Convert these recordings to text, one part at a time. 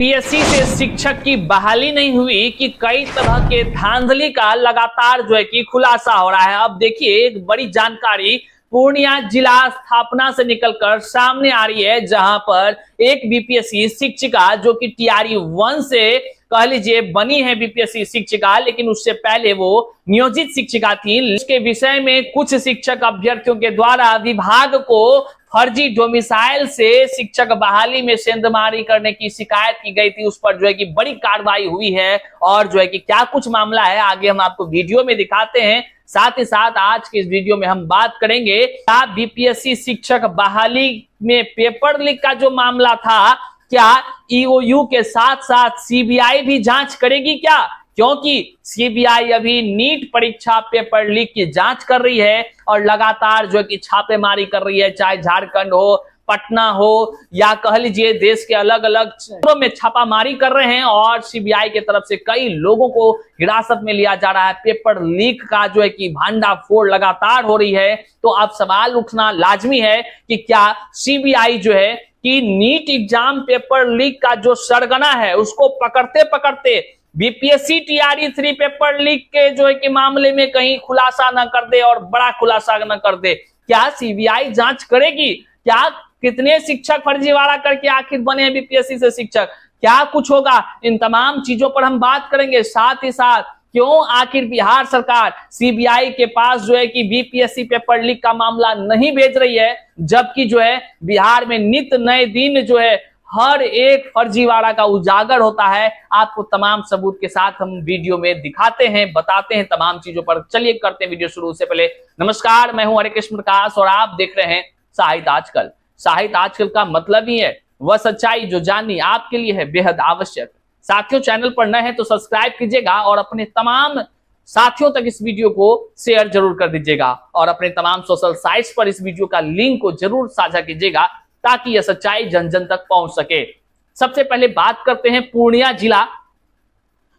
PSC से शिक्षक की बहाली नहीं हुई कि कई तरह के धांधली का लगातार जो है कि खुलासा हो रहा है। अब देखिए एक बड़ी जानकारी पूर्णिया जिला स्थापना से निकलकर सामने आ रही है, जहां पर एक बीपीएससी शिक्षिका जो कि टीआरई 1 से कह लीजिए बनी है बीपीएससी शिक्षिका, लेकिन उससे पहले वो नियोजित शिक्षिका थी। इसके विषय में कुछ शिक्षक अभ्यर्थियों के द्वारा विभाग को फर्जी डोमिसाइल से शिक्षक बहाली में सेंधमारी करने की शिकायत की गई थी। उस पर जो है कि बड़ी कार्रवाई हुई है और जो है कि क्या कुछ मामला है आगे हम आपको वीडियो में दिखाते हैं। साथ ही साथ आज के इस वीडियो में हम बात करेंगे क्या बीपीएससी शिक्षक बहाली में पेपर लीक का जो मामला था, क्या ईओयू के साथ साथ सीबीआई भी जांच करेगी क्या? क्योंकि सीबीआई अभी नीट परीक्षा पेपर लीक की जांच कर रही है और लगातार जो है कि छापेमारी कर रही है, चाहे झारखंड हो, पटना हो या कह लीजिए देश के अलग अलग क्षेत्रों में छापामारी कर रहे हैं और सीबीआई की तरफ से कई लोगों को हिरासत में लिया जा रहा है। पेपर लीक का जो है कि भांडाफोड़ लगातार हो रही है। तो अब सवाल उठना लाजमी है कि क्या सीबीआई जो है कि नीट एग्जाम पेपर लीक का जो सरगना है उसको पकड़ते पकड़ते बीपीएससी टीआरई 3 पेपर लीक के जो है कि मामले में कहीं खुलासा न कर दे और बड़ा खुलासा न कर दे। क्या सीबीआई जांच करेगी? क्या कितने शिक्षक फर्जीवाड़ा करके आखिर बने हैं बीपीएससी से शिक्षक? क्या कुछ होगा? इन तमाम चीजों पर हम बात करेंगे। साथ ही साथ क्यों आखिर बिहार सरकार सीबीआई के पास जो है कि बीपीएससी पेपर लीक का मामला नहीं भेज रही है, जबकि जो है बिहार में नित्य नए दिन जो है हर एक फर्जीवाड़ा का उजागर होता है। आपको तमाम सबूत के साथ हम वीडियो में दिखाते हैं, बताते हैं तमाम चीजों पर। चलिए करते हैं वीडियो शुरू। से पहले नमस्कार, मैं हूं हरे कृष्ण प्रकाश और आप देख रहे हैं साहित्य आजकल। साहित्य आजकल का मतलब ही है वह सच्चाई जो जाननी आपके लिए है बेहद आवश्यक। साथियों, चैनल पर नए हैं तो सब्सक्राइब कीजिएगा और अपने तमाम साथियों तक इस वीडियो को शेयर जरूर कर दीजिएगा और अपने तमाम सोशल साइट्स पर इस वीडियो का लिंक को जरूर साझा कीजिएगा ताकि यह सच्चाई जन जन तक पहुंच सके। सबसे पहले बात करते हैं पूर्णिया जिला।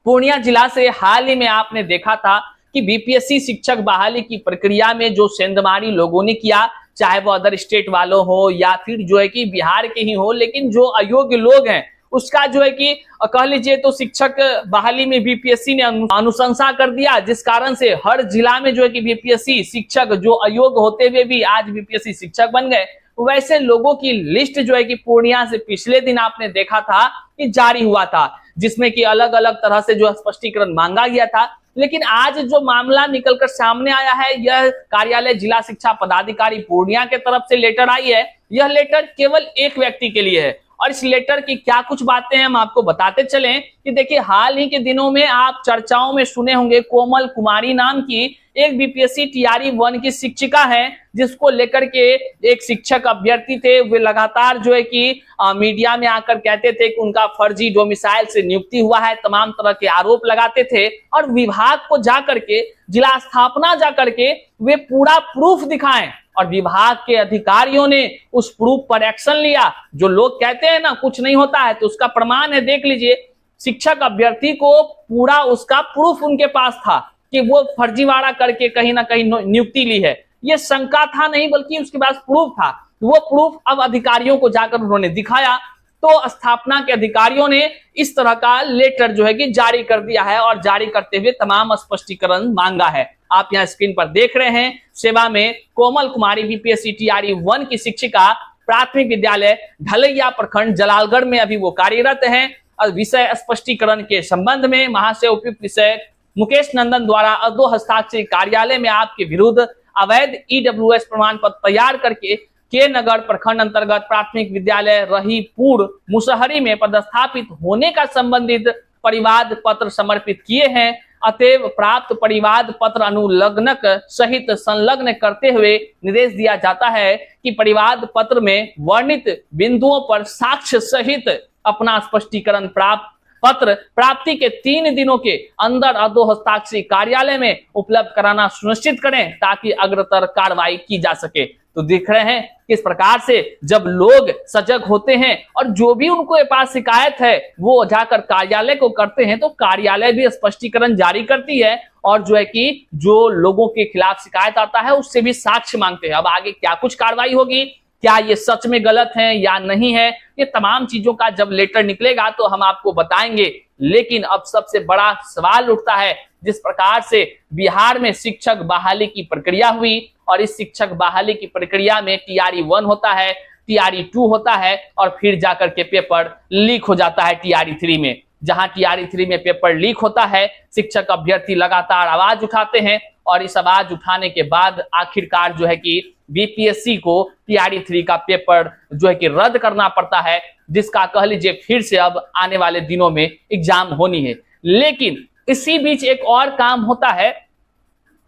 पूर्णिया जिला से हाल ही में आपने देखा था कि बीपीएससी शिक्षक बहाली की प्रक्रिया में जो सेंधमारी लोगों ने किया, चाहे वो अदर स्टेट वालों हो या फिर जो है कि बिहार के ही हो, लेकिन जो अयोग्य लोग हैं उसका जो है कि कह लीजिए तो शिक्षक बहाली में बीपीएससी ने अनुशंसा कर दिया, जिस कारण से हर जिला में जो है कि बीपीएससी शिक्षक जो अयोग्य होते हुए भी आज बीपीएससी शिक्षक बन गए। वैसे लोगों की लिस्ट जो है कि पूर्णिया से पिछले दिन आपने देखा था कि जारी हुआ था, जिसमें कि अलग अलग तरह से जो स्पष्टीकरण मांगा गया था। लेकिन आज जो मामला निकलकर सामने आया है, यह कार्यालय जिला शिक्षा पदाधिकारी पूर्णिया के तरफ से लेटर आई है। यह लेटर केवल एक व्यक्ति के लिए है और इस लेटर की क्या कुछ बातें हैं हम आपको बताते चलें कि देखिए हाल ही के दिनों में आप चर्चाओं में सुने होंगे कोमल कुमारी नाम की एक बीपीएससी टीआरई 1 की शिक्षिका है, जिसको लेकर के एक शिक्षक अभ्यर्थी थे, वे लगातार जो है कि मीडिया में आकर कहते थे कि उनका फर्जी डोमिसाइल से नियुक्ति हुआ है, तमाम तरह के आरोप लगाते थे और विभाग को जाकर के जिला स्थापना जाकर के वे पूरा प्रूफ दिखाएं और विभाग के अधिकारियों ने उस प्रूफ पर एक्शन लिया। जो लोग कहते हैं ना कुछ नहीं होता है, तो उसका प्रमाण है। देख लीजिए, शिक्षक अभ्यर्थी को पूरा उसका प्रूफ उनके पास था कि वो फर्जीवाड़ा करके कहीं ना कहीं नियुक्ति ली है। ये शंका था नहीं, बल्कि उसके पास प्रूफ था। वो प्रूफ अब अधिकारियों को जाकर उन्होंने दिखाया, तो स्थापना के अधिकारियों ने इस तरह का लेटर जो है कि जारी कर दिया है और जारी करते हुए तमाम स्पष्टीकरण मांगा है। आप यहाँ स्क्रीन पर देख रहे हैं, सेवा में कोमल कुमारी बीपीएससी टीआरई 1 की शिक्षिका, प्राथमिक विद्यालय ढलैया प्रखंड जलालगढ़ में अभी वो कार्यरत हैं। और विषय स्पष्टीकरण के संबंध में महाशय उपयुक्त विषय मुकेश नंदन द्वारा अदो हस्ताक्षर कार्यालय में आपके विरुद्ध अवैध ईडब्ल्यूएस प्रमाण पत्र तैयार करके के नगर प्रखंड अंतर्गत प्राथमिक विद्यालय रहीपुर मुसहरी में पदस्थापित होने का संबंधित परिवाद पत्र समर्पित किए हैं। अतएव प्राप्त परिवाद पत्र अनुलग्नक सहित संलग्न करते हुए निर्देश दिया जाता है कि परिवाद पत्र में वर्णित बिंदुओं पर साक्ष्य सहित अपना स्पष्टीकरण प्राप्त पत्र प्राप्ति के 3 दिनों के अंदर अदो हस्ताक्षरी कार्यालय में उपलब्ध कराना सुनिश्चित करें ताकि अग्रतर कार्रवाई की जा सके। तो देख रहे हैं किस प्रकार से जब लोग सजग होते हैं और जो भी उनको पास शिकायत है वो जाकर कार्यालय को करते हैं, तो कार्यालय भी स्पष्टीकरण जारी करती है और जो है कि जो लोगों के खिलाफ शिकायत आता है उससे भी साक्ष्य मांगते हैं। अब आगे क्या कुछ कार्रवाई होगी क्या ये सच में गलत है या नहीं है, ये तमाम चीजों का जब लेटर निकलेगा तो हम आपको बताएंगे। लेकिन अब सबसे बड़ा सवाल उठता है, जिस प्रकार से बिहार में शिक्षक बहाली की प्रक्रिया हुई और इस शिक्षक बहाली की प्रक्रिया में टीआरई 1 होता है, टीआरई 2 होता है और फिर जाकर के पेपर लीक हो जाता है टीआरई 3 में। जहां टीआरई 3 में पेपर लीक होता है, शिक्षक अभ्यर्थी लगातार आवाज उठाते हैं और इस आवाज उठाने के बाद आखिरकार जो है कि बीपीएससी को टीआरई 3 का पेपर जो है कि रद्द करना पड़ता है, जिसका कह लीजिए फिर से अब आने वाले दिनों में एग्जाम होनी है। लेकिन इसी बीच एक और काम होता है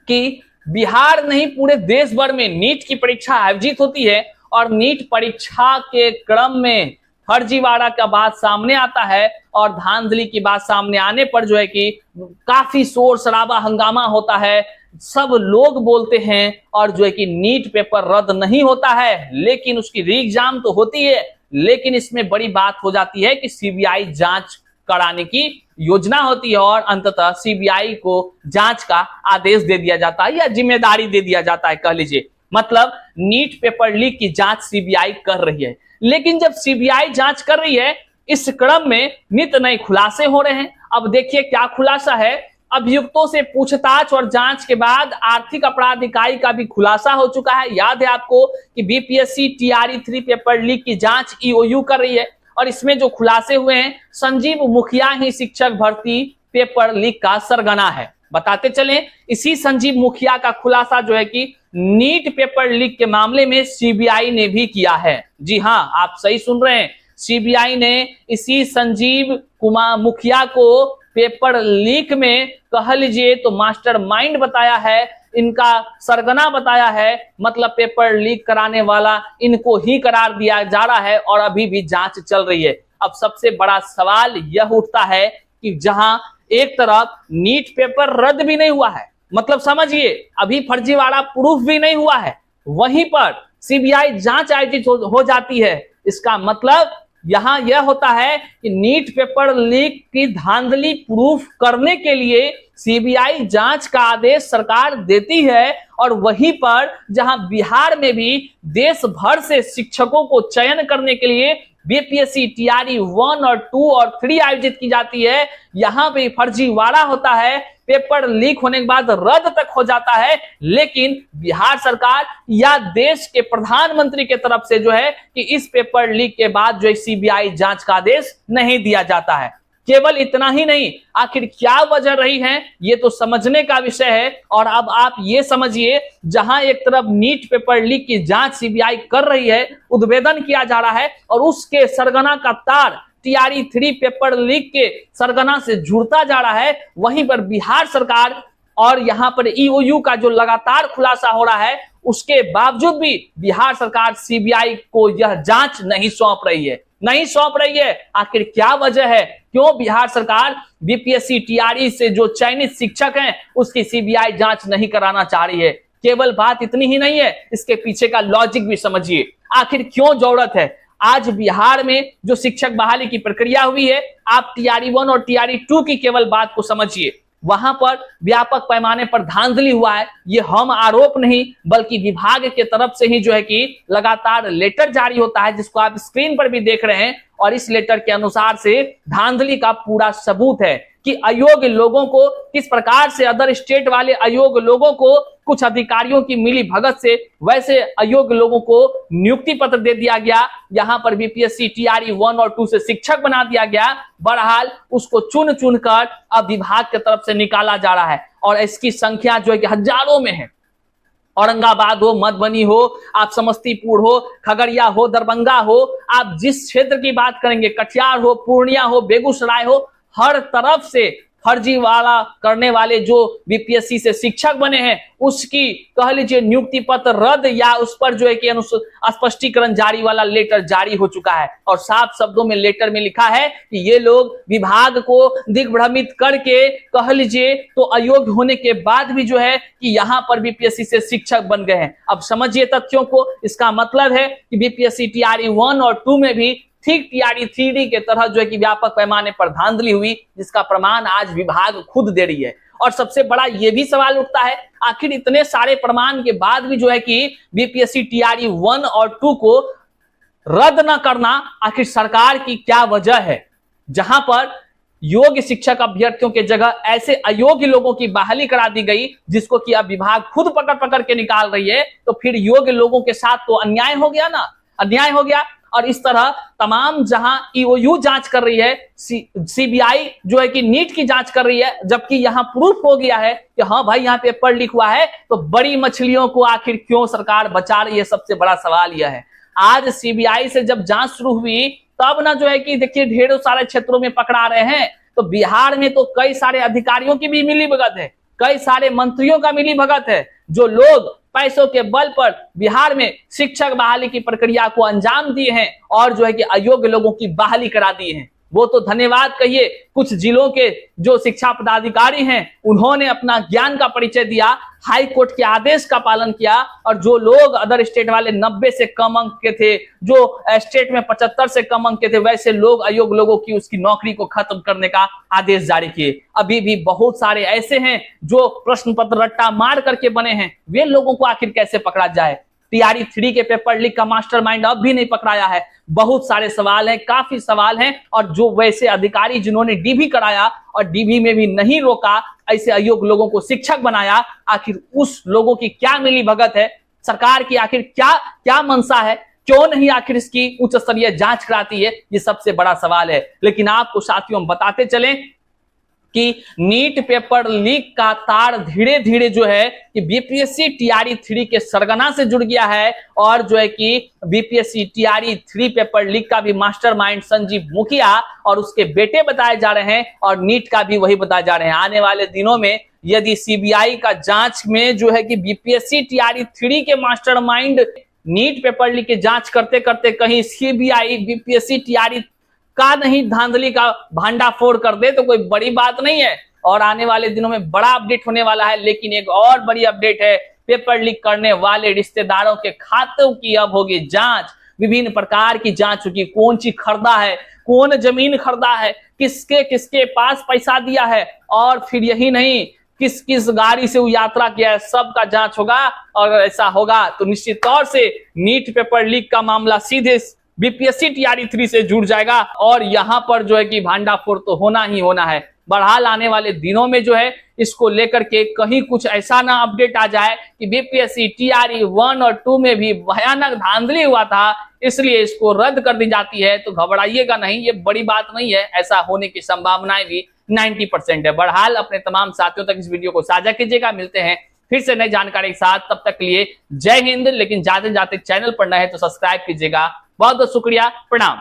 कि बिहार नहीं पूरे देश भर में नीट की परीक्षा आयोजित होती है और नीट परीक्षा के क्रम में फर्जीवाड़ा का बात सामने आता है और धांधली की बात सामने आने पर जो है कि काफी शोर शराबा हंगामा होता है, सब लोग बोलते हैं और जो है कि नीट पेपर रद्द नहीं होता है, लेकिन उसकी री एग्जाम तो होती है। लेकिन इसमें बड़ी बात हो जाती है कि सीबीआई जांच कराने की योजना होती है और अंततः सीबीआई को जांच का आदेश दे दिया जाता है या जिम्मेदारी दे दिया जाता है कह लीजिए। मतलब नीट पेपर लीक की जांच सीबीआई कर रही है। लेकिन जब सीबीआई जांच कर रही है, इस क्रम में नित नए खुलासे हो रहे हैं। अब देखिए क्या खुलासा है। अभियुक्तों से पूछताछ और जांच के बाद आर्थिक अपराध इकाई का भी खुलासा हो चुका है। याद है आपको कि बीपीएससी टीआरई 3 पेपर लीक की जांच ईओयू कर रही है और इसमें जो खुलासे हुए हैं, संजीव मुखिया ही शिक्षक भर्ती पेपर लीक का सरगना है। बताते चलें, इसी संजीव मुखिया का खुलासा जो है कि नीट पेपर लीक के मामले में सीबीआई ने भी किया है। जी हां, आप सही सुन रहे हैं, सीबीआई ने इसी संजीव कुमार मुखिया को पेपर लीक में कह लीजिए तो मास्टरमाइंड बताया है, इनका सरगना बताया है। मतलब पेपर लीक कराने वाला इनको ही करार दिया जा रहा है और अभी भी जांच चल रही है। अब सबसे बड़ा सवाल यह उठता है कि जहां एक तरफ नीट पेपर रद्द भी नहीं हुआ है, मतलब समझिए अभी फर्जीवाड़ा प्रूफ भी नहीं हुआ है, वहीं पर सीबीआई जांच आयोजित हो जाती है। इसका मतलब यहां यह होता है कि नीट पेपर लीक की धांधली प्रूफ करने के लिए सीबीआई जांच का आदेश सरकार देती है और वहीं पर जहां बिहार में भी देश भर से शिक्षकों को चयन करने के लिए बीपीएससी टीआरई 1 और 2 और 3 आयोजित की जाती है, यहां पे फर्जीवाड़ा होता है, पेपर लीक होने के बाद रद्द तक हो जाता है। लेकिन बिहार सरकार या देश के प्रधानमंत्री के तरफ से जो है कि इस पेपर लीक के बाद जो सीबीआई जांच का आदेश नहीं दिया जाता है। केवल इतना ही नहीं, आखिर क्या वजह रही है ये तो समझने का विषय है। और अब आप ये समझिए, जहां एक तरफ नीट पेपर लीक की जांच सीबीआई कर रही है, उद्भेदन किया जा रहा है और उसके सरगना का तार टीआरई 3 पेपर लीक के सरगना से जुड़ता जा रहा है, वहीं पर बिहार सरकार और यहां पर ईओयू का जो लगातार खुलासा हो रहा है, उसके बावजूद भी बिहार सरकार सीबीआई को यह जांच नहीं सौंप रही है। आखिर क्या वजह है, क्यों बिहार सरकार बीपीएससी टीआरई से जो चयनित शिक्षक हैं उसकी सीबीआई जांच नहीं कराना चाह रही है? केवल बात इतनी ही नहीं है, इसके पीछे का लॉजिक भी समझिए। आखिर क्यों जरूरत है? आज बिहार में जो शिक्षक बहाली की प्रक्रिया हुई है, आप टीआरई 1 और टीआरई 2 की केवल बात को समझिए, वहां पर व्यापक पैमाने पर धांधली हुआ है। ये हम आरोप नहीं बल्कि विभाग के तरफ से ही जो है कि लगातार लेटर जारी होता है, जिसको आप स्क्रीन पर भी देख रहे हैं। और इस लेटर के अनुसार से धांधली का पूरा सबूत है कि अयोग्य लोगों को किस प्रकार से अदर स्टेट वाले अयोग्य लोगों को कुछ अधिकारियों की मिली भगत से वैसे अयोग्य लोगों को नियुक्ति पत्र दे दिया गया। यहां पर बीपीएससी टीआरई 1 और 2 से शिक्षक बना दिया गया। बहरहाल उसको चुन चुन कर अब विभाग की तरफ से निकाला जा रहा है और इसकी संख्या जो है कि हजारों में है। औरंगाबाद हो, मधुबनी हो, आप समस्तीपुर हो, खगड़िया हो, दरभंगा हो, आप जिस क्षेत्र की बात करेंगे, कटिहार हो, पूर्णिया हो, बेगूसराय हो, हर तरफ से फर्जीवाड़ा करने वाले जो बीपीएससी से शिक्षक बने हैं उसकी कह लीजिए नियुक्ति पत्र रद्द या उस पर जो है कि स्पष्टीकरण जारी वाला लेटर जारी हो चुका है। और साफ शब्दों में लेटर में लिखा है कि ये लोग विभाग को दिग्भ्रमित करके कह लीजिए तो अयोग्य होने के बाद भी जो है कि यहाँ पर बीपीएससी से शिक्षक बन गए हैं। अब समझिए तथ्यों को। इसका मतलब है कि बीपीएससी टीआरई 1 और 2 में भी ठीक टीआरई 3D के तरह जो है कि व्यापक पैमाने पर धांधली हुई, जिसका प्रमाण आज विभाग खुद दे रही है। और सबसे बड़ा ये भी सवाल उठता है, आखिर इतने सारे प्रमाण के बाद भी जो है कि बीपीएससी टीआरई 1 और 2 को रद्द न करना, आखिर सरकार की क्या वजह है? जहां पर योग्य शिक्षक अभ्यर्थियों के जगह ऐसे अयोग्य लोगों की बहाली करा दी गई, जिसको कि अब विभाग खुद पकड़ पकड़ के निकाल रही है, तो फिर योग्य लोगों के साथ तो अन्याय हो गया ना, अन्याय हो गया। और इस तरह तमाम जहां ईओयू जांच कर रही है, सीबीआई जो है कि नीट की जांच कर रही है, जबकि यहां प्रूफ हो गया है कि हाँ भाई यहां पेपर लीक हुआ है, तो बड़ी मछलियों को आखिर क्यों सरकार बचा रही है? सबसे बड़ा सवाल यह है। आज सीबीआई से जब जांच शुरू हुई तब ना जो है कि देखिए ढेरों सारे क्षेत्रों में पकड़ा रहे हैं, तो बिहार में तो कई सारे अधिकारियों की भी मिली भगत है, कई सारे मंत्रियों का मिली भगत है, जो लोग पैसों के बल पर बिहार में शिक्षक बहाली की प्रक्रिया को अंजाम दिए हैं और जो है कि अयोग्य लोगों की बहाली करा दी है। वो तो धन्यवाद कहिए कुछ जिलों के जो शिक्षा पदाधिकारी हैं, उन्होंने अपना ज्ञान का परिचय दिया, हाई कोर्ट के आदेश का पालन किया, और जो लोग अदर स्टेट वाले 90 से कम अंक के थे, जो स्टेट में 75 से कम अंक के थे, वैसे लोग अयोग्य लोगों की उसकी नौकरी को खत्म करने का आदेश जारी किए। अभी भी बहुत सारे ऐसे हैं जो प्रश्न पत्र रट्टा मार करके बने हैं, वे लोगों को आखिर कैसे पकड़ा जाए? टीआरई 3 के पेपर लीक का मास्टरमाइंड अब भी नहीं पकड़ाया है। बहुत सारे सवाल हैं, काफी सवाल हैं, और जो वैसे अधिकारी जिन्होंने डीबी कराया और डीबी में भी नहीं रोका, ऐसे अयोग्य लोगों को शिक्षक बनाया, आखिर उस लोगों की क्या मिली भगत है? सरकार की आखिर क्या क्या मंशा है? क्यों नहीं आखिर इसकी उच्च स्तरीय जांच कराती है? ये सबसे बड़ा सवाल है। लेकिन आपको साथियों बताते चलें कि नीट पेपर लीक का तार धीरे धीरे जो है कि बीपीएससी टीआरई 3 के सरगना से जुड़ गया है, और जो है कि बीपीएससी टीआरई 3 पेपर लीक का भी मास्टरमाइंड संजीव मुखिया और उसके बेटे बताए जा रहे हैं, और नीट का भी वही बताए जा रहे हैं। आने वाले दिनों में यदि सीबीआई का जांच में जो है कि बीपीएससी टीआरई 3 के मास्टरमाइंड नीट पेपर लीक की जांच करते करते कहीं सीबीआई बीपीएससी टीआरई का नहीं धांधली का भांडाफोड़ कर दे तो कोई बड़ी बात नहीं है, और आने वाले दिनों में बड़ा अपडेट होने वाला है। लेकिन एक और बड़ी अपडेट है, पेपर लीक करने वाले रिश्तेदारों के खातों की अब होगी जांच। विभिन्न प्रकार की जांच होगी, कौन चीज खरीदा है, कौन जमीन खरीदा है, किसके किसके पास पैसा दिया है, और फिर यही नहीं किस किस गाड़ी से वो यात्रा किया है, सबका जांच होगा। और ऐसा होगा तो निश्चित तौर से नीट पेपर लीक का मामला सीधे बीपीएससी टीआरई 3 से जुड़ जाएगा, और यहां पर जो है कि भांडाफोड़ तो होना ही होना है। बहरहाल आने वाले दिनों में जो है इसको लेकर के कहीं कुछ ऐसा ना अपडेट आ जाए कि बीपीएससी टीआरई 1 और 2 में भी भयानक धांधली हुआ था, इसलिए इसको रद्द कर दी जाती है, तो घबराइएगा नहीं, ये बड़ी बात नहीं है। ऐसा होने की संभावनाएं भी 90% है। बहरहाल अपने तमाम साथियों तक इस वीडियो को साझा कीजिएगा। मिलते हैं फिर से नई जानकारी के साथ, तब तक के लिए जय हिंद। लेकिन जाते जाते चैनल पर नए हैं तो सब्सक्राइब कीजिएगा। बहुत बहुत शुक्रिया, प्रणाम।